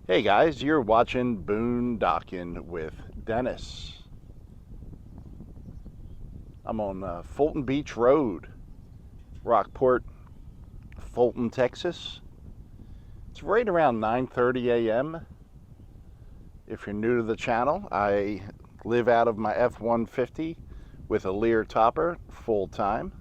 Hey guys, you're watching Boondockin' with Dennis. I'm on Fulton Beach Road, Rockport, Fulton, Texas. It's right around 9:30 a.m. If you're new to the channel, I live out of my F-150 with a Lear topper full time.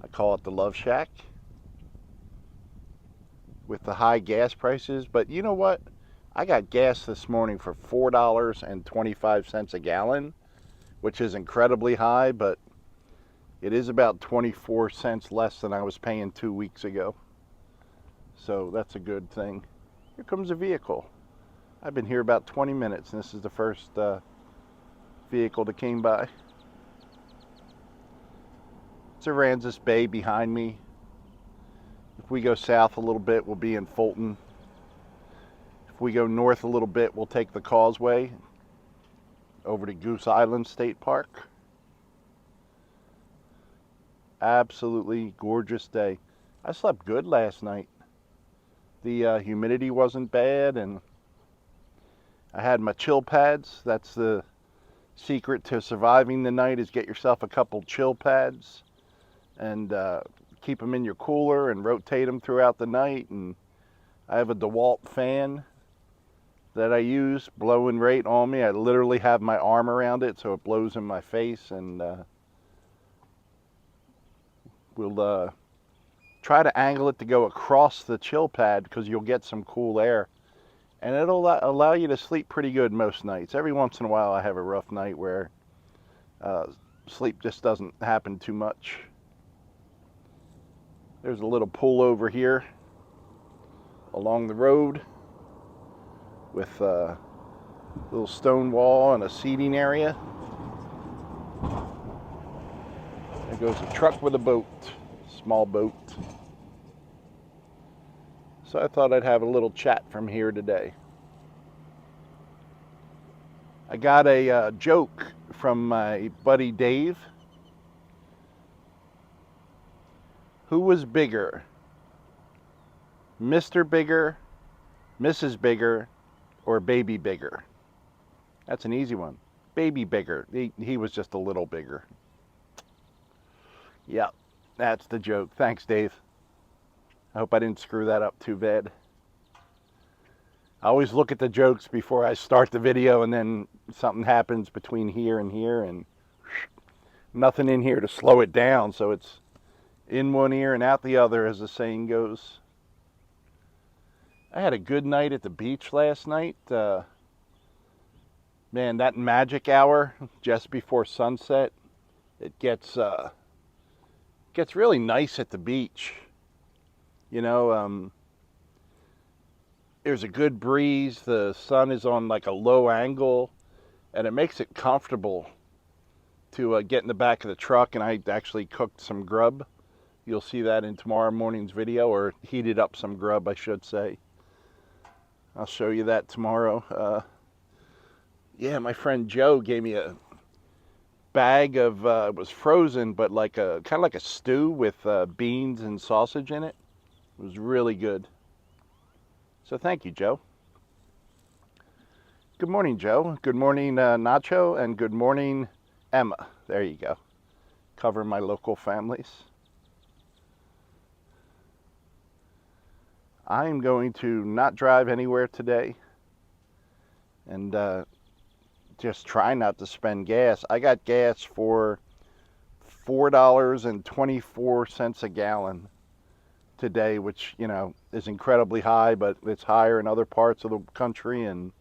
I call it the Love Shack with the high gas prices. But you know what? I got gas this morning for $4.25 a gallon, which is incredibly high, but it is about 24 cents less than I was paying 2 weeks ago. So that's a good thing. Here comes a vehicle. I've been here about 20 minutes, and this is the first vehicle that came by. It's Aransas Bay behind me. If we go south a little bit, we'll be in Fulton. If we go north a little bit, we'll take the causeway over to Goose Island State Park. Absolutely gorgeous day. I slept good last night. The humidity wasn't bad, and I had my chill pads. That's the secret to surviving the night, is get yourself a couple chill pads and keep them in your cooler and rotate them throughout the night. And I have a DeWalt fan that I use blowing right on me. I literally have my arm around it so it blows in my face, and we'll try to angle it to go across the chill pad because you'll get some cool air, and it'll allow you to sleep pretty good most nights. Every once in a while I have a rough night where sleep just doesn't happen too much. There's a little pullover here along the road with a little stone wall and a seating area. There goes a truck with a boat, small boat. So I thought I'd have a little chat from here today. I got a joke from my buddy Dave. Who was bigger, Mr. Bigger, Mrs. Bigger, or Baby Bigger? That's an easy one. Baby Bigger. He was just a little bigger. Yep, that's the joke. Thanks, Dave. I hope I didn't screw that up too bad. I always look at the jokes before I start the video, and then something happens between here and here, and nothing in here to slow it down, so it's in one ear and out the other, as the saying goes. I had a good night at the beach last night. Man, that magic hour just before sunset, it gets really nice at the beach. You know, there's a good breeze. The sun is on like a low angle, and it makes it comfortable to get in the back of the truck. And I actually cooked some grub. You'll see that in tomorrow morning's video, or heated up some grub, I should say. I'll show you that tomorrow. Yeah, my friend Joe gave me a bag of it was frozen, but like a kind of like a stew with beans and sausage in it. It was really good. So thank you, Joe. Good morning, Joe. Good morning, Nacho, and good morning, Emma. There you go. Cover my local families. I am going to not drive anywhere today, and just try not to spend gas. I got gas for $4.24 a gallon today, which, you know, is incredibly high, but it's higher in other parts of the country, and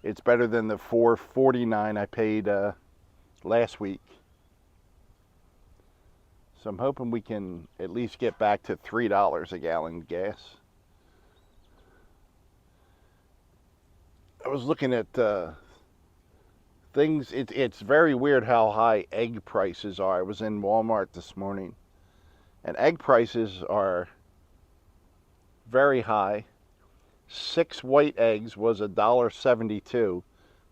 it's better than the $4.49 I paid last week. So I'm hoping we can at least get back to $3 a gallon gas. I was looking at things. It's very weird how high egg prices are. I was in Walmart this morning, and egg prices are very high. 6 white eggs was $1.72,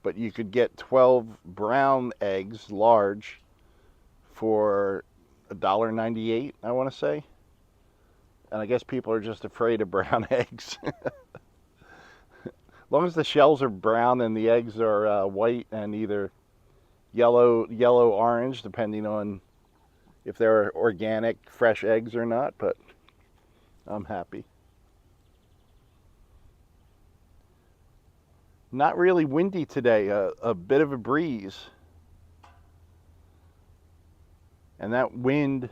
but you could get 12 brown eggs, large, for $1.98, I want to say. And I guess people are just afraid of brown eggs. long as the shells are brown and the eggs are white and either yellow, orange, depending on if they're organic, fresh eggs or not, but I'm happy. Not really windy today, a bit of a breeze. And that wind,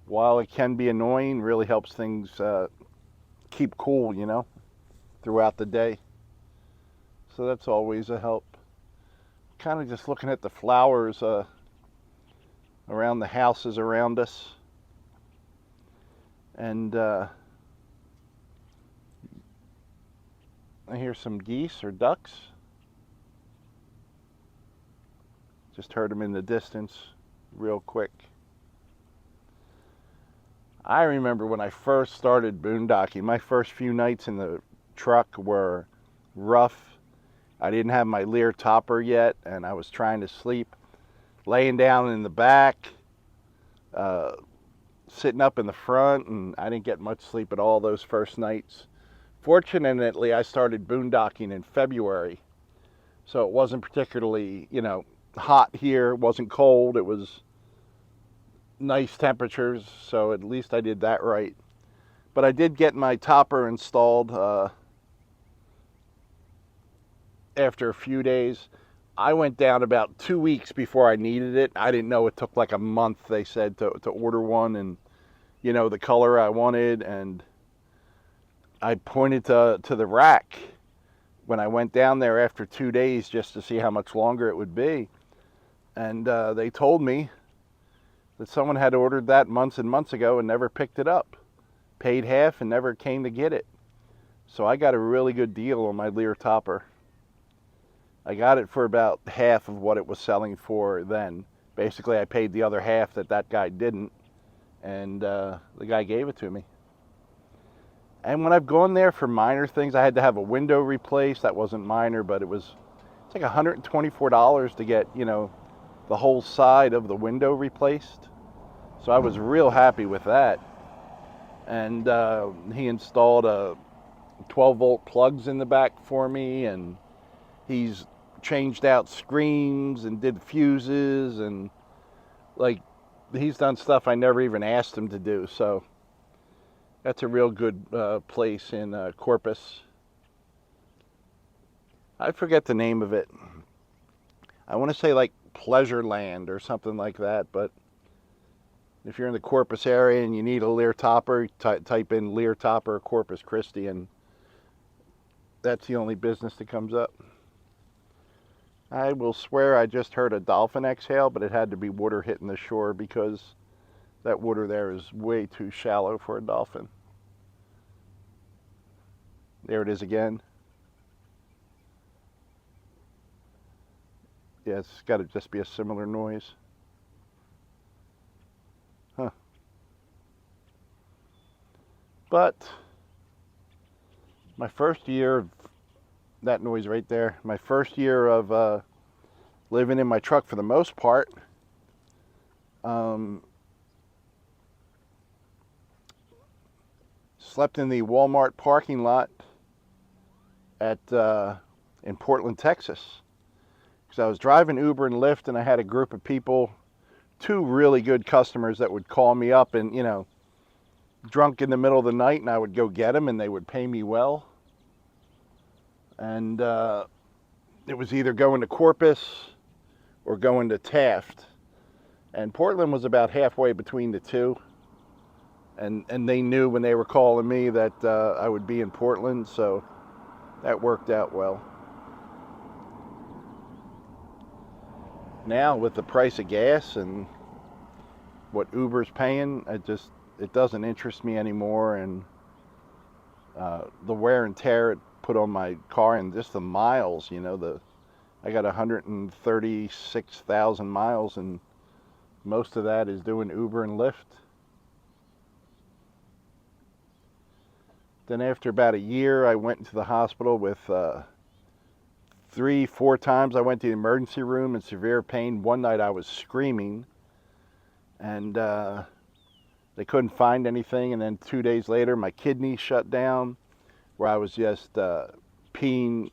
while it can be annoying, really helps things keep cool, throughout the day. So that's always a help. Kind of just looking at the flowers around the houses around us. And I hear some geese or ducks. Just heard them in the distance real quick. I remember when I first started boondocking, my first few nights in the truck were rough. I didn't have my Lear topper yet, and I was trying to sleep, laying down in the back, sitting up in the front, and I didn't get much sleep at all those first nights. Fortunately, I started boondocking in February, so it wasn't particularly, hot here. It wasn't cold. It was nice temperatures, so at least I did that right. But I did get my topper installed after a few days. I went down about 2 weeks before I needed it. I didn't know it took like a month, they said, to order one, and the color I wanted. And I pointed to the rack when I went down there after 2 days just to see how much longer it would be. And they told me that someone had ordered that months and months ago and never picked it up, paid half and never came to get it. So I got a really good deal on my Lear topper. I got it for about half of what it was selling for then. Basically, I paid the other half that guy didn't, and the guy gave it to me. And when I've gone there for minor things, I had to have a window replaced. That wasn't minor, but it's like $124 to get, the whole side of the window replaced. So I was real happy with that. And he installed 12-volt plugs in the back for me, and he's changed out screens and did fuses, and he's done stuff I never even asked him to do. So that's a real good place in Corpus. I forget the name of it. I want to say like Pleasure Land or something like that, but if you're in the Corpus area and you need a Lear topper, type in Lear topper Corpus Christi, and that's the only business that comes up. I will swear I just heard a dolphin exhale, but it had to be water hitting the shore because that water there is way too shallow for a dolphin. There it is again. Yeah, it's got to just be a similar noise. Huh. But my first year of that noise right there, my first year of living in my truck for the most part, slept in the Walmart parking lot in Portland, Texas. Because I was driving Uber and Lyft, and I had a group of people, 2 really good customers that would call me up and, drunk in the middle of the night, and I would go get them, and they would pay me well. And it was either going to Corpus or going to Taft. And Portland was about halfway between the two. And they knew when they were calling me that I would be in Portland, so that worked out well. Now, with the price of gas and what Uber's paying, it doesn't interest me anymore. And the wear and tear it put on my car, and just the miles, I got 136,000 miles, and most of that is doing Uber and Lyft. Then after about a year, I went into the hospital with 3-4 times. I went to the emergency room in severe pain. One night I was screaming, and they couldn't find anything. And then 2 days later, my kidneys shut down, where I was just peeing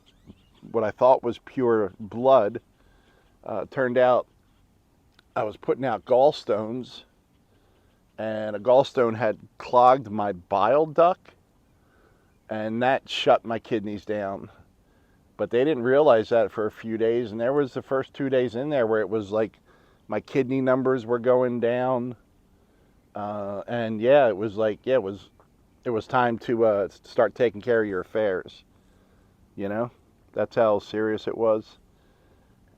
what I thought was pure blood. Turned out I was putting out gallstones, and a gallstone had clogged my bile duct, and that shut my kidneys down. But they didn't realize that for a few days, and there was the first 2 days in there where it was like my kidney numbers were going down, and yeah, it was like, yeah, it was time to start taking care of your affairs. You know, that's how serious it was.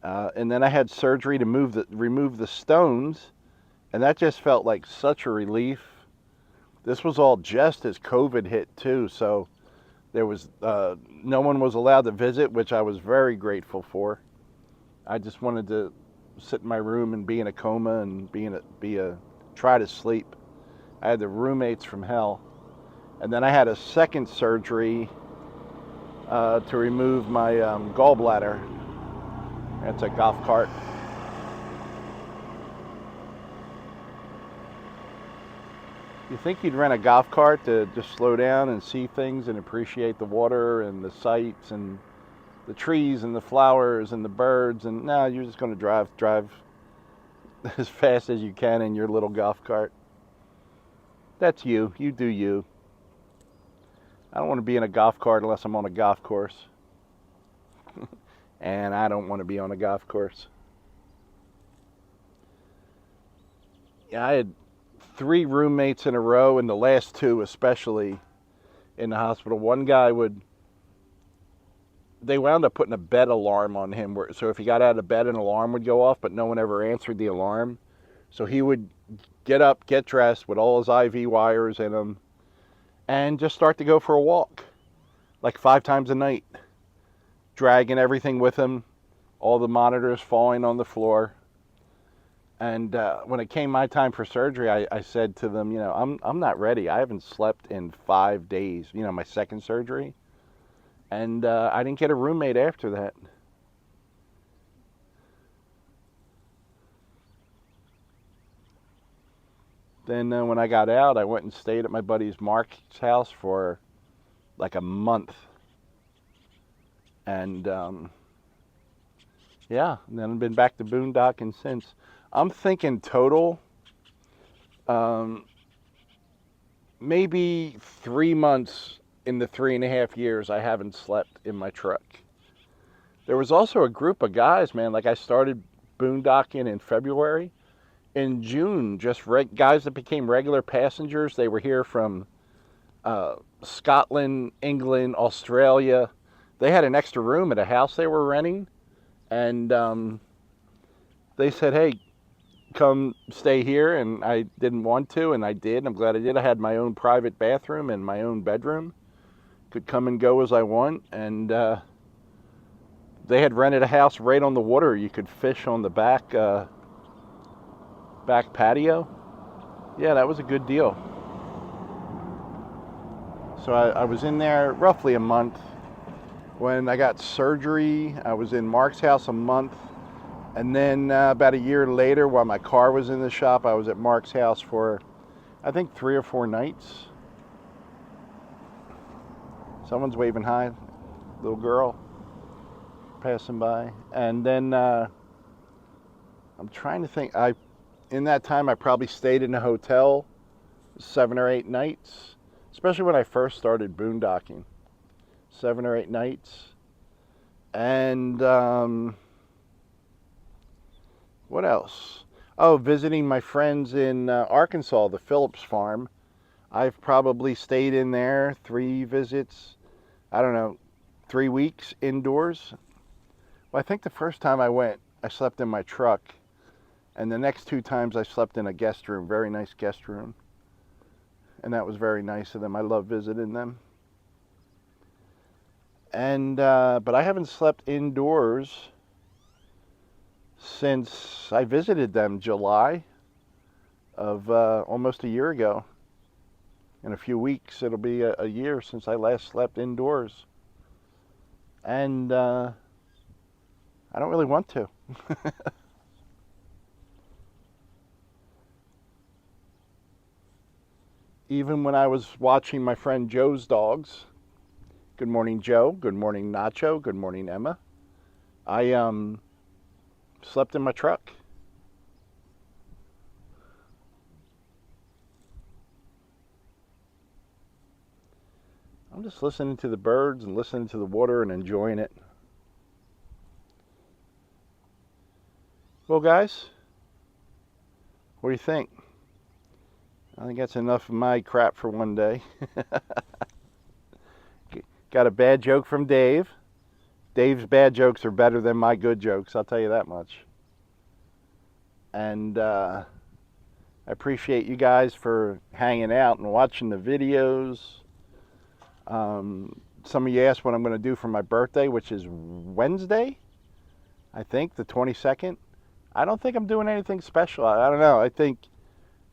And then I had surgery to remove the stones, and that just felt like such a relief. This was all just as COVID hit too, so there was no one was allowed to visit, which I was very grateful for. I just wanted to sit in my room and be in a coma and try to sleep. I had the roommates from hell, and then I had a second surgery to remove my gallbladder. That's a golf cart. You think you'd rent a golf cart to just slow down and see things and appreciate the water and the sights and the trees and the flowers and the birds, and no, you're just going to drive as fast as you can in your little golf cart. That's you. You do you. I don't want to be in a golf cart unless I'm on a golf course. And I don't want to be on a golf course. Yeah, I had 3 roommates in a row, and the last 2 especially in the hospital. One guy they wound up putting a bed alarm on him, so if he got out of bed, an alarm would go off, but no one ever answered the alarm. So he would get up, get dressed with all his IV wires in him, and just start to go for a walk, like 5 times a night, dragging everything with him, all the monitors falling on the floor. And when it came my time for surgery, I said to them, I'm not ready. I haven't slept in 5 days, my second surgery. And I didn't get a roommate after that. Then when I got out, I went and stayed at my buddy's Mark's house for like a month. And yeah, and then I've been back to boondocking since. I'm thinking total, maybe 3 months in the 3.5 years I haven't slept in my truck. There was also a group of guys, man, like I started boondocking in February. In June, just guys that became regular passengers. They were here from Scotland, England, Australia. They had an extra room at a house they were renting, and they said, hey, come stay here, and I didn't want to, and I did. I'm glad I did. I had my own private bathroom and my own bedroom. Could come and go as I want, and they had rented a house right on the water. You could fish on the back patio. Yeah, that was a good deal. So I was in there roughly a month. When I got surgery, I was in Mark's house a month. And then about a year later, while my car was in the shop, I was at Mark's house for, I think, 3 or 4 nights. Someone's waving hi, little girl passing by. And then I'm trying to think. In that time, I probably stayed in a hotel 7 or 8 nights, especially when I first started boondocking. 7 or 8 nights. And what else? Oh, visiting my friends in Arkansas, the Phillips farm. I've probably stayed in there 3 visits, I don't know, 3 weeks indoors. Well, I think the first time I went, I slept in my truck. And the next 2 times I slept in a guest room, very nice guest room. And that was very nice of them. I love visiting them. And but I haven't slept indoors since I visited them July of almost a year ago. In a few weeks, it'll be a year since I last slept indoors. And I don't really want to. Even when I was watching my friend Joe's dogs, Good morning, Joe. Good morning, Nacho. Good morning, Emma. I slept in my truck. I'm just listening to the birds and listening to the water and enjoying it. Well, guys, what do you think? I think that's enough of my crap for one day. Got a bad joke from Dave. Dave's bad jokes are better than my good jokes, I'll tell you that much. And I appreciate you guys for hanging out and watching the videos. Some of you asked what I'm going to do for my birthday, which is Wednesday, I think, the 22nd. I don't think I'm doing anything special. I don't know. I think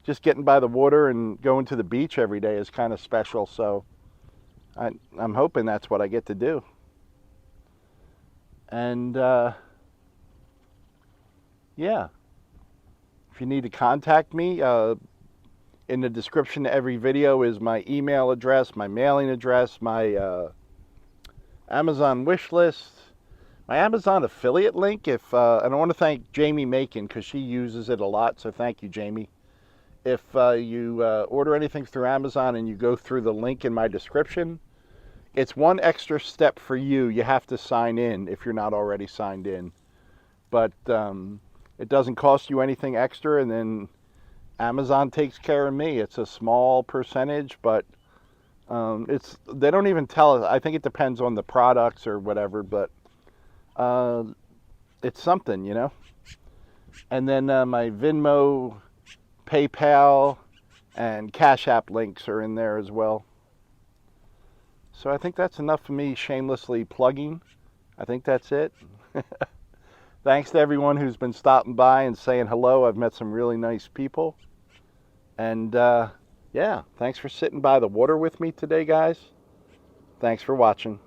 just getting by the water and going to the beach every day is kind of special. So I'm hoping that's what I get to do. And yeah, if you need to contact me, in the description to every video is my email address, my mailing address, my Amazon wish list, my Amazon affiliate link. And I want to thank Jamie Macon because she uses it a lot, so thank you, Jamie. If you order anything through Amazon and you go through the link in my description, it's one extra step for you. You have to sign in if you're not already signed in. But it doesn't cost you anything extra, and then Amazon takes care of me. It's a small percentage, but they don't even tell us. I think it depends on the products or whatever, but it's something, you know. And then my Venmo, PayPal, and Cash App links are in there as well. So I think that's enough for me shamelessly plugging. I think that's it. Thanks to everyone who's been stopping by and saying hello. I've met some really nice people. And yeah, thanks for sitting by the water with me today, guys. Thanks for watching.